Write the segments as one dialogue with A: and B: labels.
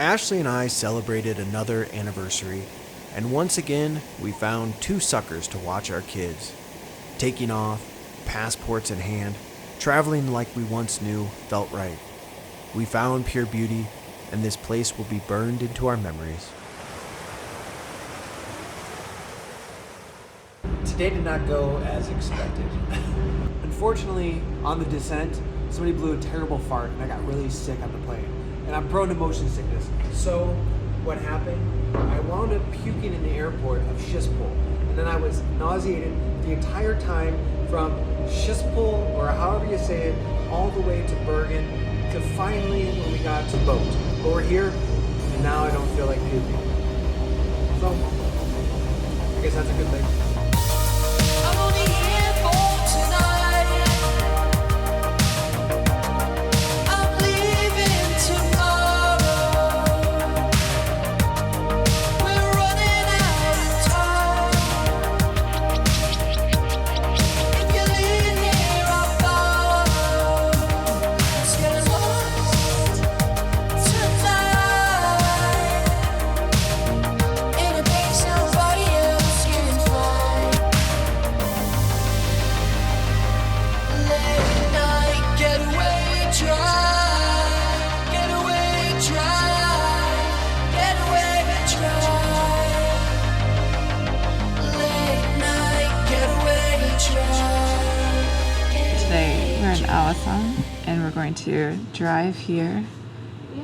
A: Ashley and I celebrated another anniversary, and once again, we found two suckers to watch our kids. Taking off, passports in hand, traveling like we once knew felt right. We found pure beauty, and this place will be burned into our memories.
B: Today did not go as expected. Unfortunately, on the descent, somebody blew a terrible fart and I got really sick on the plane. And I'm prone to motion sickness. So what happened? I wound up puking in the airport of Schiphol. And then I was nauseated the entire time from Schiphol, or however you say it, all the way to Bergen, to finally when we got to boat. But we're here, and now I don't feel like puking. So, I guess that's a good thing.
C: I'm only here for tonight. I'm leaving tomorrow. We're running out of time. If you leave here, I'll follow. Let's get lost tonight in a place nobody else can find. Late night getaway drive, getaway drive, getaway drive. Late night getaway drive.
D: Today we're in Alisson and we're going to drive here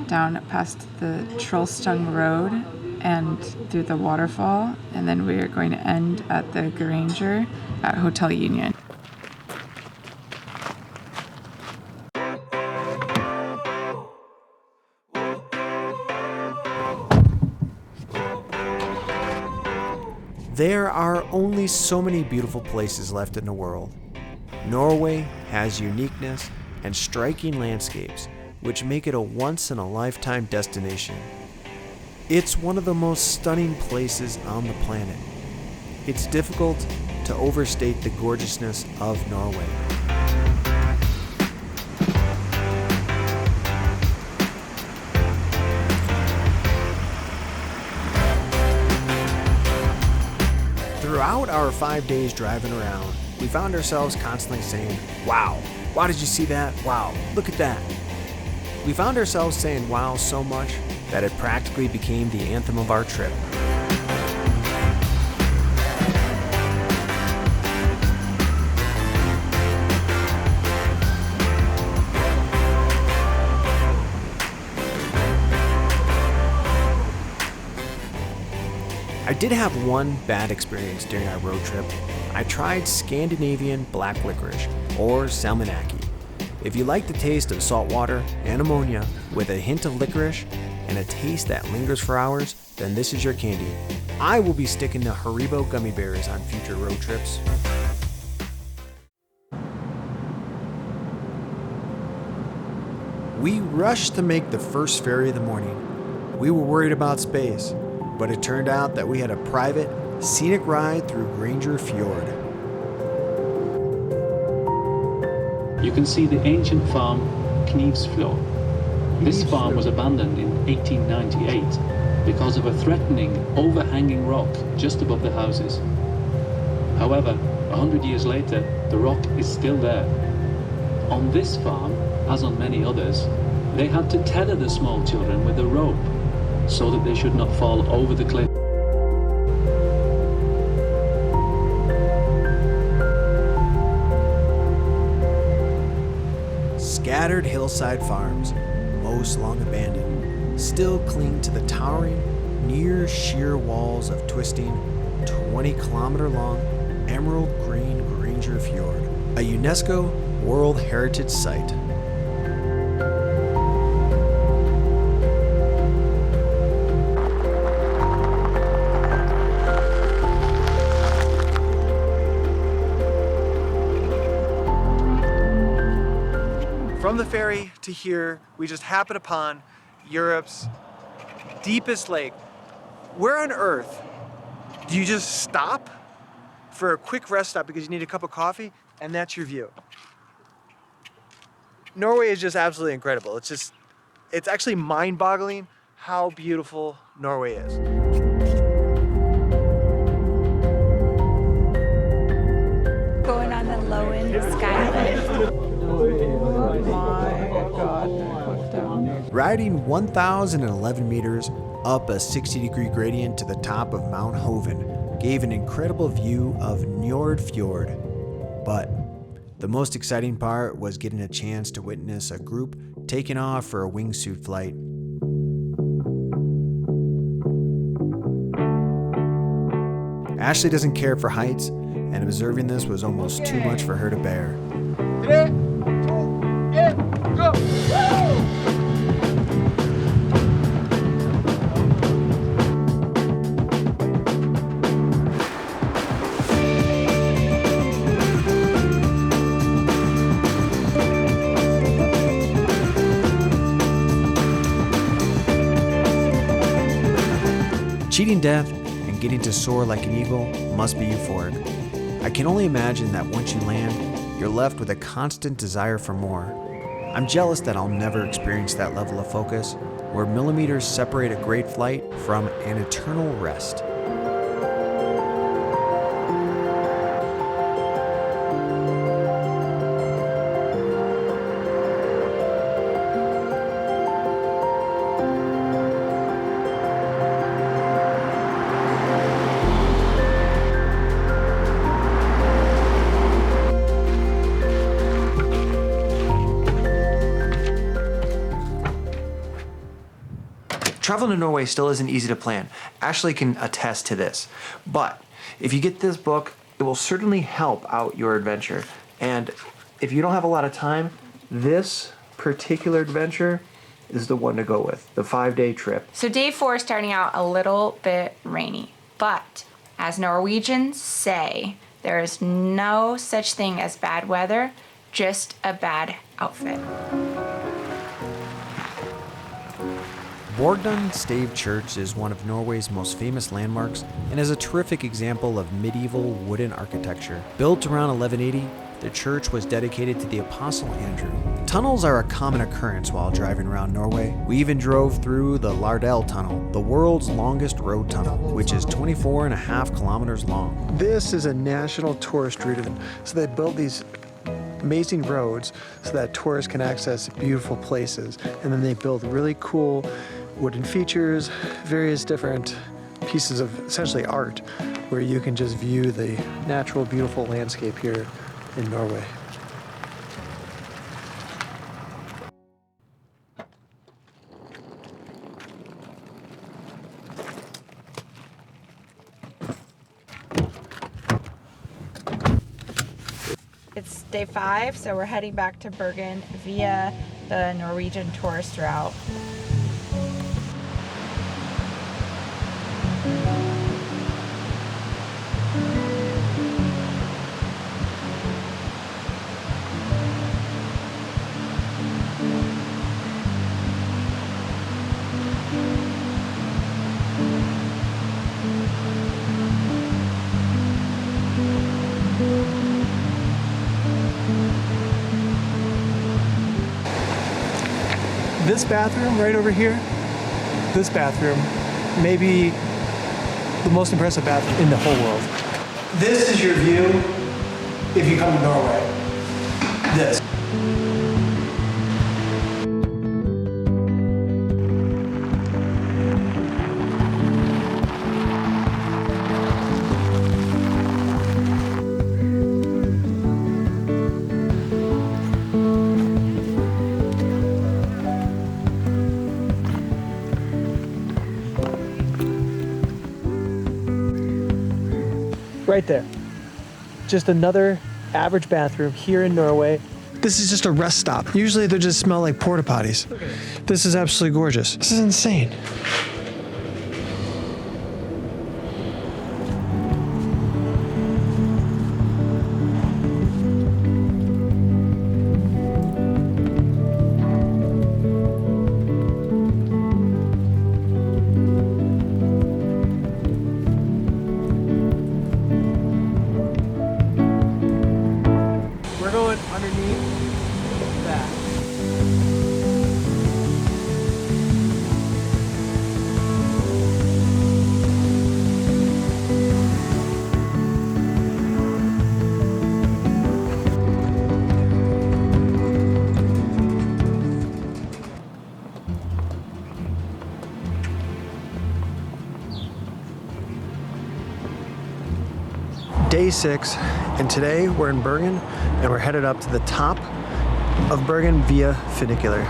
D: down past the Trollstung Road and through the waterfall, and then we are going to end at the Granger at Hotel Union.
A: There are only so many beautiful places left in the world. Norway has uniqueness and striking landscapes, which make it a once-in-a-lifetime destination. It's one of the most stunning places on the planet. It's difficult to overstate the gorgeousness of Norway. Throughout our 5 days driving around, we found ourselves constantly saying, "Wow, wow, did you see that? Wow, look at that." We found ourselves saying wow so much that it practically became the anthem of our trip. I did have one bad experience during our road trip. I tried Scandinavian black licorice, or salmonaki. If you like the taste of salt water and ammonia with a hint of licorice and a taste that lingers for hours, then this is your candy. I will be sticking to Haribo gummy bears on future road trips. We rushed to make the first ferry of the morning. We were worried about space, but it turned out that we had a private, scenic ride through Granger Fjord.
E: You can see the ancient farm Knivsfjord. This farm was abandoned in 1898 because of a threatening, overhanging rock just above the houses. However, 100 years later, the rock is still there. On this farm, as on many others, they had to tether the small children with a rope so that they should not fall over the cliff.
A: Scattered hillside farms, most long abandoned, still cling to the towering, near sheer walls of twisting, 20-kilometer-long emerald green Granger Fjord, a UNESCO World Heritage Site.
B: From the ferry to here, we just happened upon Europe's deepest lake. Where on earth do you just stop for a quick rest stop because you need a cup of coffee and that's your view? Norway is just absolutely incredible. It's actually mind-boggling how beautiful Norway is.
D: Going on the low end skyline. Oh my god.
A: Riding 1,011 meters up a 60-degree gradient to the top of Mount Hoven gave an incredible view of Fjord. But the most exciting part was getting a chance to witness a group taking off for a wingsuit flight. Ashley doesn't care for heights, and observing this was almost too much for her to bear.
B: 3, 2, 1, go!
A: Cheating death and getting to soar like an eagle must be euphoric. I can only imagine that once you land, you're left with a constant desire for more. I'm jealous that I'll never experience that level of focus, where millimeters separate a great flight from an eternal rest. Traveling to Norway still isn't easy to plan. Ashley can attest to this. But if you get this book, it will certainly help out your adventure. And if you don't have a lot of time, this particular adventure is the one to go with, the 5-day trip.
F: So day 4 is starting out a little bit rainy, but as Norwegians say, there is no such thing as bad weather, just a bad outfit.
A: Bergen Stave Church is one of Norway's most famous landmarks and is a terrific example of medieval wooden architecture. Built around 1180, the church was dedicated to the Apostle Andrew. Tunnels are a common occurrence while driving around Norway. We even drove through the Lardell Tunnel, the world's longest road tunnel, which is 24.5 kilometers long.
B: This is a national tourist route, so they built these amazing roads so that tourists can access beautiful places, and then they build really cool wooden features, various different pieces of essentially art where you can just view the natural, beautiful landscape here in Norway.
F: It's day 5, so we're heading back to Bergen via the Norwegian tourist route.
B: This bathroom right over here, this bathroom may be the most impressive bathroom in the whole world. This is your view if you come to Norway. This. Right there. Just another average bathroom here in Norway. This is just a rest stop. Usually they just smell like porta potties. This is absolutely gorgeous. This is insane.
A: day 6, and today we're in Bergen, and we're headed up to the top of Bergen via funicular.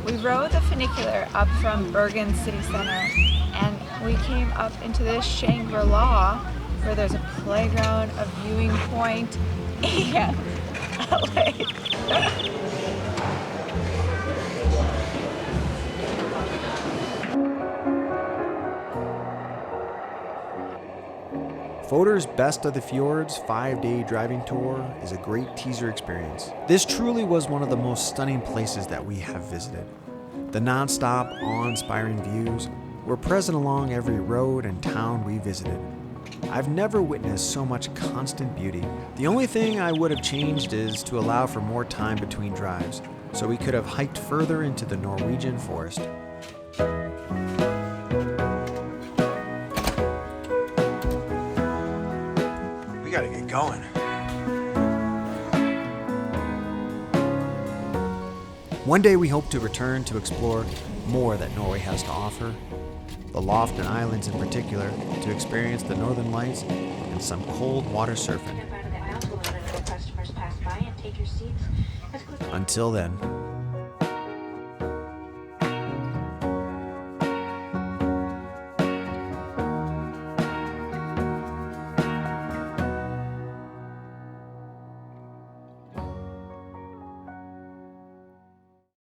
D: We rode the funicular up from Bergen city center, and we came up into this Shangri-La where there's a playground, a viewing point, and a lake.
A: Fodor's Best of the Fjords 5-day driving tour is a great teaser experience. This truly was one of the most stunning places that we have visited. The non-stop, awe-inspiring views were present along every road and town we visited. I've never witnessed so much constant beauty. The only thing I would have changed is to allow for more time between drives, so we could have hiked further into the Norwegian forest. We gotta get going. One day we hope to return to explore more that Norway has to offer, the Lofton Islands in particular, to experience the northern lights and some cold water surfing. Until then.